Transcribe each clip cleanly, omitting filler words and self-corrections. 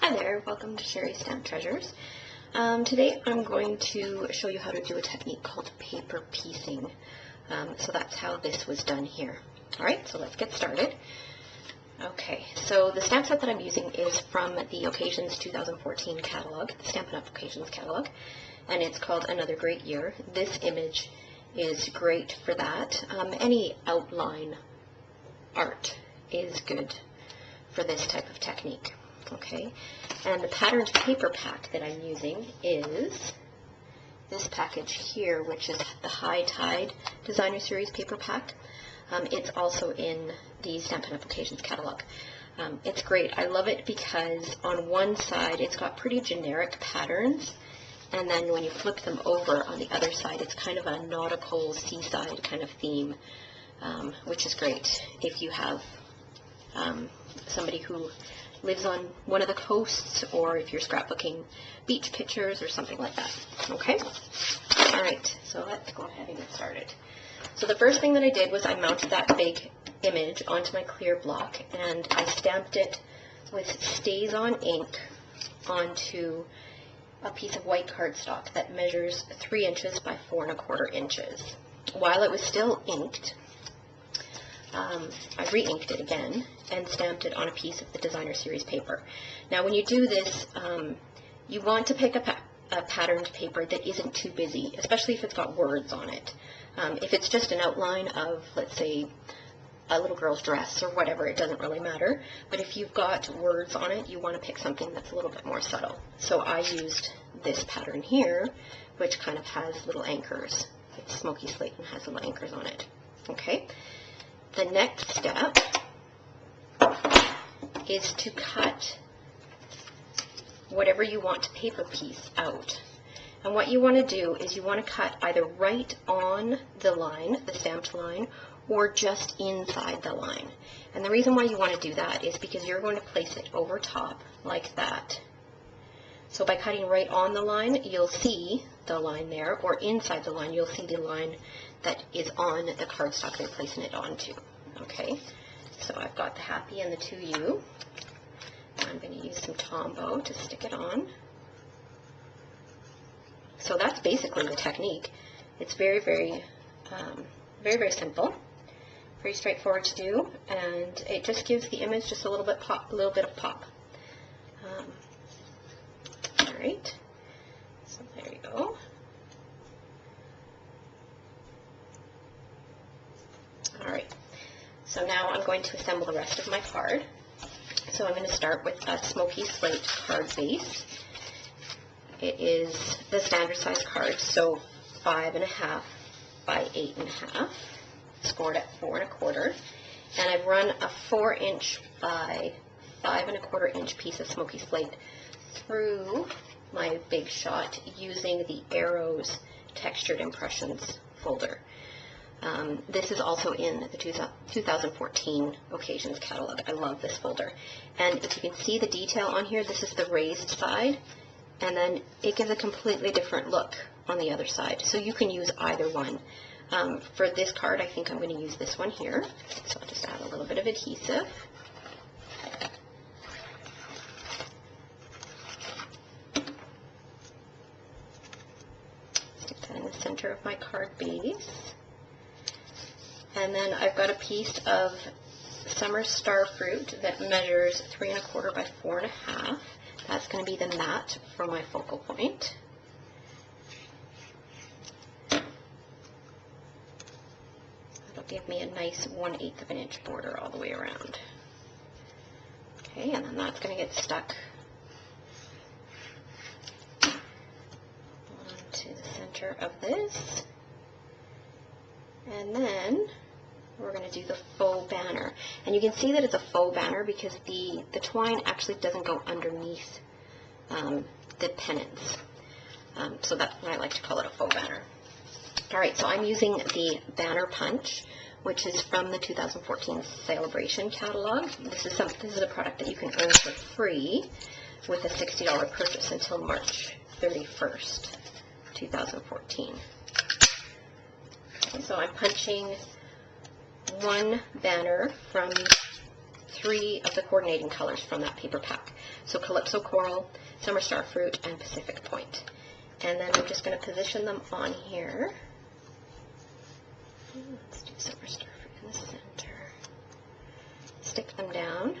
Hi there, welcome to Sherry's Stamp Treasures. Today I'm going to show you how to do a technique called paper piecing. So that's how this was done here. Alright, so let's get started. Okay, so the stamp set that I'm using is from the Occasions 2014 catalog, the Stampin' Up! Occasions catalog, and it's called Another Great Year. This image is great for that. Any outline art is good for this type of technique. Okay, and the patterned paper pack that I'm using is this package here, which is the High Tide Designer Series paper pack. It's also in the Stampin' Up! Occasions catalog. It's great. I love it because on one side it's got pretty generic patterns, and then when you flip them over on the other side it's kind of a nautical seaside kind of theme, which is great if you have somebody who lives on one of the coasts, or if you're scrapbooking beach pictures or something like that. Okay? Alright, so let's go ahead and get started. So the first thing that I did was I mounted that big image onto my clear block, and I stamped it with Stays On ink onto a piece of white cardstock that measures 3 inches by 4 1/4 inches. While it was still inked, I re-inked it again and stamped it on a piece of the Designer Series paper. Now when you do this, you want to pick a patterned paper that isn't too busy, especially if it's got words on it. If it's just an outline of, let's say, a little girl's dress or whatever, it doesn't really matter. But if you've got words on it, you want to pick something that's a little bit more subtle. So I used this pattern here, which kind of has little anchors. It's smoky slate and has little anchors on it. Okay. The next step is to cut whatever you want to paper piece out. And what you want to do is you want to cut either right on the line, the stamped line, or just inside the line. And the reason why you want to do that is because you're going to place it over top like that. So by cutting right on the line, you'll see the line there, or inside the line, you'll see the line that is on the cardstock they're placing it onto. Okay, so I've got the happy and the to you. I'm going to use some Tombow to stick it on. So that's basically the technique. It's very, very simple, very straightforward to do, and it just gives the image just a little bit of pop. All right, so there you go. All right, so now I'm going to assemble the rest of my card. So I'm going to start with a smoky slate card base. It is the standard size card, so 5.5 by 8.5, scored at 4 1/4, and I've run a 4-inch by 5 1/4 inch piece of smoky slate through my Big Shot using the Arrows Textured Impressions folder. This is also in the 2014 Occasions catalog. I love this folder. And if you can see the detail on here, this is the raised side, and then it gives a completely different look on the other side. So you can use either one. For this card, I think I'm going to use this one here. So I'll just add a little bit of adhesive. Stick that in the center of my card base. And then I've got a piece of Summer Starfruit that measures 3 1/4 by 4 1/2. That's going to be the mat for my focal point. That'll give me a nice 1/8 of an inch border all the way around. Okay, and then that's going to get stuck onto the center of this. And then we're going to do the faux banner. And you can see that it's a faux banner because the twine actually doesn't go underneath the pennants. So that's why I like to call it a faux banner. Alright, so I'm using the Banner Punch, which is from the 2014 Celebration catalog. This is a product that you can earn for free with a $60 purchase until March 31st, 2014. So I'm punching one banner from 3 of the coordinating colors from that paper pack. So Calypso Coral, Summer Starfruit, and Pacific Point. And then I'm just going to position them on here. Let's do Summer Starfruit in the center. Stick them down.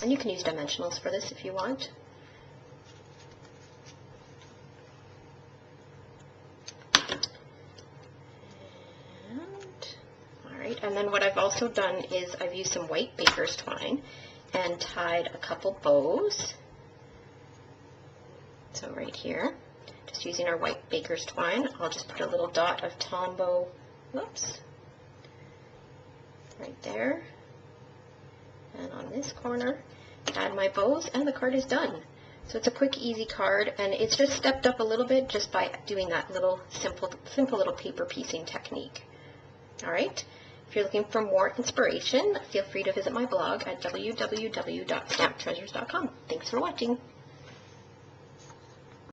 And you can use dimensionals for this if you want. And then what I've also done is I've used some white baker's twine and tied a couple bows. So right here, just using our white baker's twine, I'll just put a little dot of Tombow, whoops, right there. And on this corner, add my bows, and the card is done. So it's a quick, easy card, and it's just stepped up a little bit just by doing that little simple little paper piecing technique. All right. If you're looking for more inspiration, feel free to visit my blog at www.stamptreasures.com. Thanks for watching.